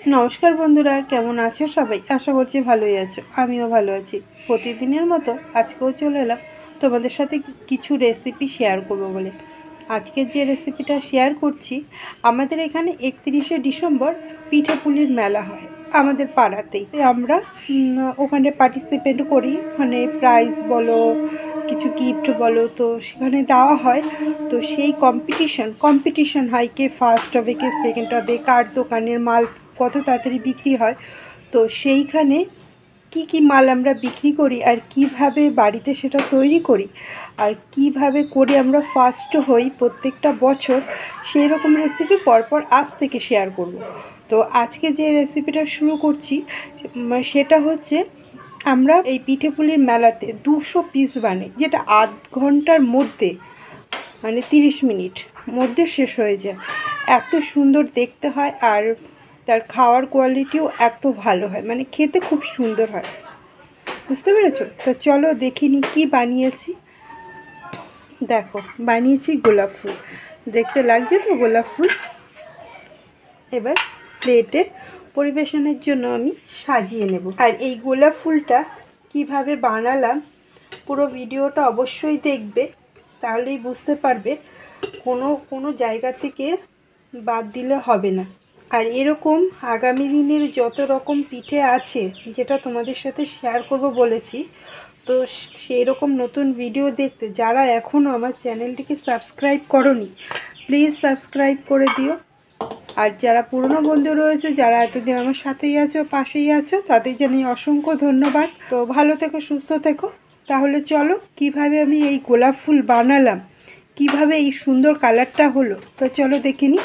নমস্কার বন্ধুরা, কেমন আছো সবাই? আশা করছি ভালোই আছো, আমিও ভালো আছি। প্রতিদিনের মতো আজকেও চলে এলাম তোমাদের সাথে কিছু রেসিপি শেয়ার করব বলে। আজকের যে রেসিপিটা শেয়ার করছি, আমাদের এখানে 31শে ডিসেম্বর পিঠেপুলির মেলা হয় আমাদের পাড়াতেই। আমরা ওখানে পার্টিসিপেট করি, মানে প্রাইজ বলো কিছু গিফট বলো তো সেখানে দেওয়া হয়। তো সেই কম্পিটিশন হয়, কে ফার্স্ট হবে কে সেকেন্ড হবে, কার দোকানের মাল কত তাড়াতাড়ি বিক্রি হয়। তো সেইখানে কি কি মাল আমরা বিক্রি করি আর কিভাবে বাড়িতে সেটা তৈরি করি আর কিভাবে করে আমরা ফার্স্ট হই প্রত্যেকটা বছর, সেই রকম রেসিপি পরপর আজ থেকে শেয়ার করব। তো আজকে যে রেসিপিটা শুরু করছি সেটা হচ্ছে, আমরা এই পিঠেপুলির মেলাতে 200 পিস বানাই, যেটা আধ ঘন্টার মধ্যে মানে 30 মিনিট মধ্যে শেষ হয়ে যায়। এত সুন্দর দেখতে হয় আর তার খাওয়ার কোয়ালিটিও এত ভালো হয়, মানে খেতে খুব সুন্দর হয়। বুঝতে পেরেছো? তো চলো দেখিনি কি বানিয়েছি। দেখো, বানিয়েছি গোলাপ ফুল। দেখতে লাগছে তো গোলাপ ফুল। এবার প্লেটে পরিবেশনের জন্য আমি সাজিয়ে নেব। আর এই গোলাপ ফুলটা কিভাবে বানালাম পুরো ভিডিওটা অবশ্যই দেখবে, তাহলেই বুঝতে পারবে। কোনো জায়গা থেকে বাদ দিলে হবে না। আর এরকম আগামী দিনের যত রকম পিঠে আছে, যেটা তোমাদের সাথে শেয়ার করব বলেছি, তো সেই রকম নতুন ভিডিও দেখতে যারা এখনও আমার চ্যানেলটিকে সাবস্ক্রাইব করোনি, প্লিজ সাবস্ক্রাইব করে দিও। আর যারা পুরনো বন্ধু রয়েছে, যারা এতদিন আমার সাথেই আছো, পাশেই আছো, তাদের জানিয়ে অসংখ্য ধন্যবাদ। তো ভালো থেকো, সুস্থ থেকো। তাহলে চলো কিভাবে আমি এই গোলাপ ফুল বানালাম, কিভাবে এই সুন্দর কালারটা হলো, তো চলো দেখে নিই।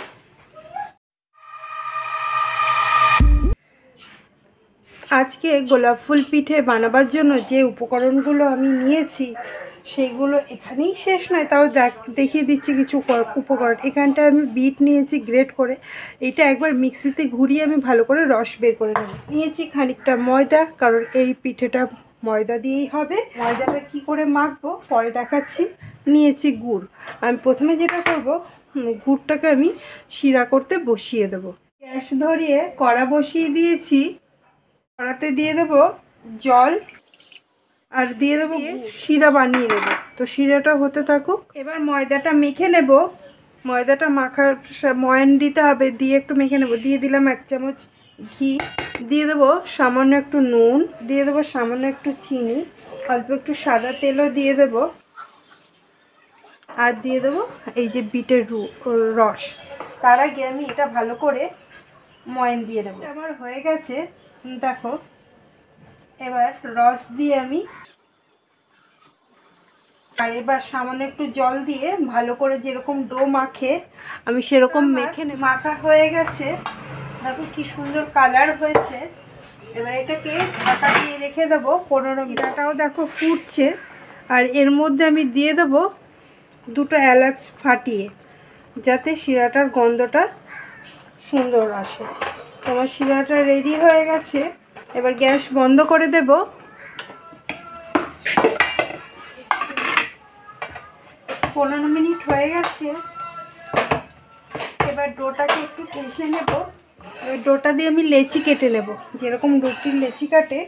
আজকে গোলাপ ফুল পিঠে বানাবার জন্য যে উপকরণগুলো আমি নিয়েছি সেইগুলো এখানেই শেষ নয়, তাও দেখিয়ে দিচ্ছি কিছু উপকরণ। এখানটা আমি বিট নিয়েছি গ্রেট করে, এটা একবার মিক্সিতে ঘুরিয়ে আমি ভালো করে রস বের করে নেব। নিয়েছি খানিকটা ময়দা, কারণ এই পিঠেটা ময়দা দিয়েই হবে। ময়দাটা কি করে মাখবো পরে দেখাচ্ছি। নিয়েছি গুড়। আমি প্রথমে যেটা করব, গুড়টাকে আমি শিরা করতে বসিয়ে দেব। গ্যাস ধরিয়ে কড়া বসিয়ে দিয়েছি। কড়াতে দিয়ে দেবো জল আর দিয়ে দেবো শিরা বানিয়ে নেব। তো শিরাটা হতে থাকুক। এবার ময়দাটা মেখে নেব। ময়দাটা মাখার ময়ান দিতে হবে, দিয়ে একটু মেখে নেব। দিয়ে দিলাম 1 চামচ ঘি, দিয়ে দেবো সামান্য একটু নুন, দিয়ে দেবো সামান্য একটু চিনি, অল্প একটু সাদা তেলও দিয়ে দেবো, আর দিয়ে দেবো এই যে বিটের রস। তার আগে আমি এটা ভালো করে ময়ান দিয়ে দেবো। আমার হয়ে গেছে, দেখো। এবার রস দিয়ে আমি আর এবার সামান্য একটু জল দিয়ে ভালো করে যেরকম ডো মাখে আমি সেরকম মেখে মাখা হয়ে গেছে। দেখো কি সুন্দর কালার হয়েছে। এবার এটাকে ঢাকা দিয়ে রেখে দেবো 15 মিনিটটাও দেখো ফুটছে। আর এর মধ্যে আমি দিয়ে দেবো 2টো এলাচ ফাটিয়ে, যাতে শিরাটার গন্ধটা সুন্দর আসে। তোমার শিরাটা রেডি হয়ে গেছে। এবার গ্যাস বন্ধ করে দেব। 15 মিনিট হয়ে গেছে। এবার ডোটাকে একটু ঠেসে নেব। এবার ডোটা দিয়ে আমি লেচি কেটে নেব, যেরকম রুটির লেচি কাটে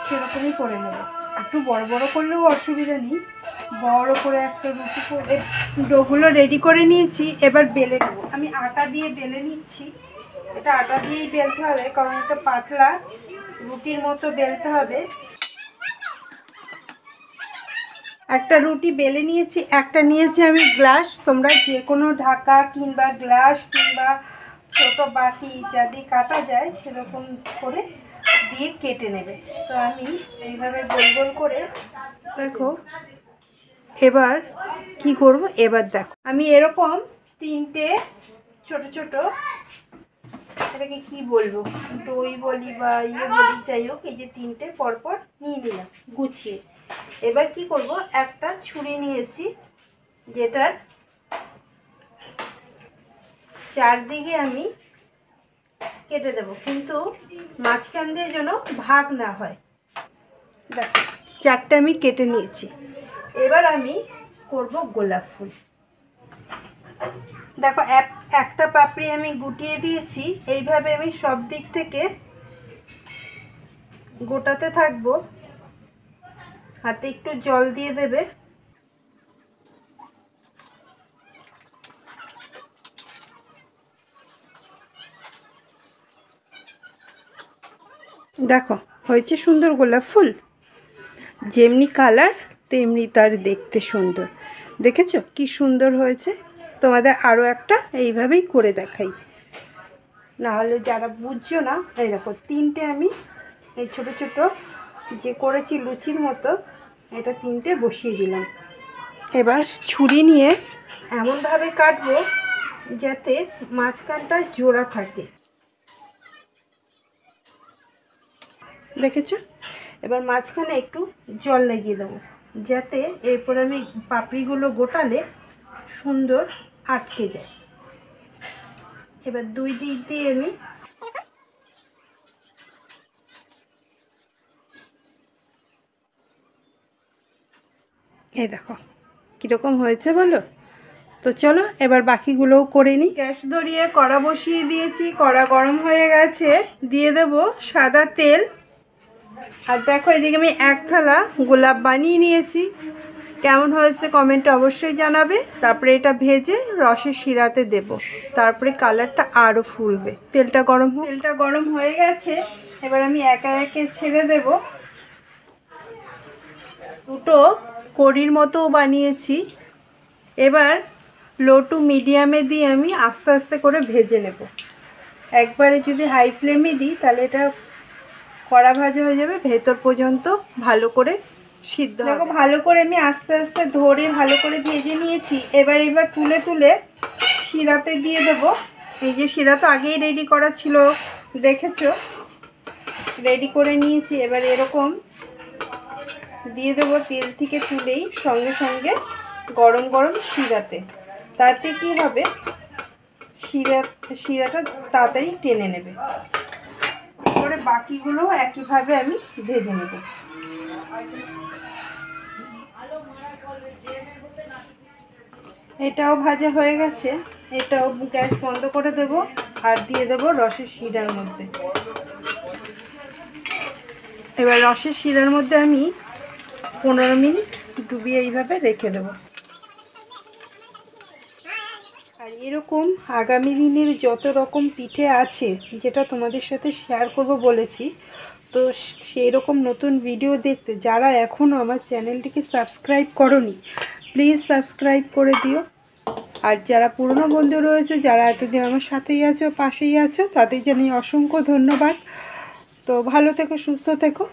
সেরকমই করে নেব। একটু বড় বড় করলেও অসুবিধা নেই, বড় করে একটা রুটি করে ডোগুলো রেডি করে নিয়েছি। এবার বেলে নেব। আমি আটা দিয়ে বেলে নিচ্ছি। এটা আটা দিয়েই বেলতে হবে, কারণ এটা পাতলা রুটির মতো বেলতে হবে। একটা রুটি বেলে নিয়েছি। একটা নিয়েছি আমি গ্লাস, তোমরা যে কোনো ঢাকা কিংবা গ্লাস কিংবা ছোটো বাটি ইত্যাদি কাটা যায় সেরকম করে দিয়ে কেটে নেবে। তো আমি এইভাবে গোল গোল করে, দেখো এবার কি করব। এবার দেখো আমি এরকম 3টে ছোট ছোট, এটাকে কি বলবো, দই বলি বা বলি, যাই হোক, এই যে 3টে পরপর নিয়ে নিলাম গুছিয়ে। এবার কি করব, একটা ছুরি নিয়েছি যেটার চারদিকে আমি কেটে দেব, কিন্তু মাঝখান দিয়ে যেন ভাগ না হয়। দেখো 4টে আমি কেটে নিয়েছি। এবার আমি করব গোলাপ ফুল। দেখো একটা পাপড়ি আমি গুটিয়ে দিয়েছি। এইভাবে আমি সব দিক থেকে গোটাতে থাকবো। হাতে একটু জল দিয়ে দেবে। দেখো হয়েছে সুন্দর গোলাপ ফুল, যেমনি কালার তেমনি তার দেখতে সুন্দর। দেখেছো কি সুন্দর হয়েছে? তোমাদের আরও একটা এইভাবেই করে দেখাই, নাহলে যারা বুঝছো না। এই দেখো তিনটে আমি এই ছোট ছোট যে করেছি লুচির মতো, এটা তিনটে বসিয়ে দিলাম। এবার ছুরি নিয়ে এমনভাবে কাটবো যাতে মাঝখানটা জোড়া থাকে। দেখেছো? এবার মাঝখানে একটু জল লাগিয়ে দেবো যাতে এরপর আমি পাপড়িগুলো গোটালে সুন্দর আটকে যায়। এবার দুই দিক দিয়ে আমি এই দেখো কীরকম হয়েছে বলো? তো চলো এবার বাকিগুলোও করে নিই। গ্যাস ধরিয়ে কড়া বসিয়ে দিয়েছি, কড়া গরম হয়ে গেছে। দিয়ে দেব সাদা তেল। আর দেখো এদিকে আমি এক থালা গোলাপ বানিয়ে নিয়েছি। কেমন হয়েছে কমেন্টে অবশ্যই জানাবে। তারপরে এটা ভেজে রসের শিরাতে দেব, তারপরে কালারটা আরও ফুলবে। তেলটা গরম হয়ে গেছে। এবার আমি একে একে ছেড়ে দেব। দুটো কড়ির মতো বানিয়েছি। এবার লো টু মিডিয়ামে দিয়ে আমি আস্তে আস্তে করে ভেজে নেব। একবারে যদি হাই ফ্লেমে দিই তাহলে এটা কড়া ভাজা হয়ে যাবে, ভেতর পর্যন্ত ভালো করে সিদ্ধ হবে। দেখো ভালো করে আমি আস্তে আস্তে ধরে ভালো করে ভেজে নিয়েছি। এবার তুলে তুলে শিরাতে দিয়ে দেব। এই যে শিরা তো আগেই রেডি করা ছিল, দেখেছো, রেডি করে নিয়েছি। এবার এরকম দিয়ে দেবো তেল থেকে তুলেই সঙ্গে সঙ্গে গরম গরম শিরাতে। তাতে কি হবে, শিরাটা তাড়াতাড়ি টেনে নেবে। এরপরে বাকিগুলো একইভাবে আমি ভেজে নেব। এটাও ভাজা হয়ে গেছে। এটাও গ্যাস বন্ধ করে দেব আর দিয়ে দেব রসের শিরার মধ্যে। এবার রসের শিরার মধ্যে আমি 15 মিনিট ডুবিয়ে এইভাবে রেখে দেব। আর এরকম আগামী দিনের যত রকম পিঠে আছে, যেটা তোমাদের সাথে শেয়ার করব বলেছি, তো সেই রকম নতুন ভিডিও দেখতে যারা এখনও আমার চ্যানেলটিকে সাবস্ক্রাইব করোনি, প্লিজ সাবস্ক্রাইব করে দিও। আর যারা পুরনো বন্ধু রয়েছে, যারা এতদিন আমার সাথেই আছো, পাশেই আছো, তাদের জানাই অসংখ্য ধন্যবাদ। তো ভালো থেকো, সুস্থ থেকো।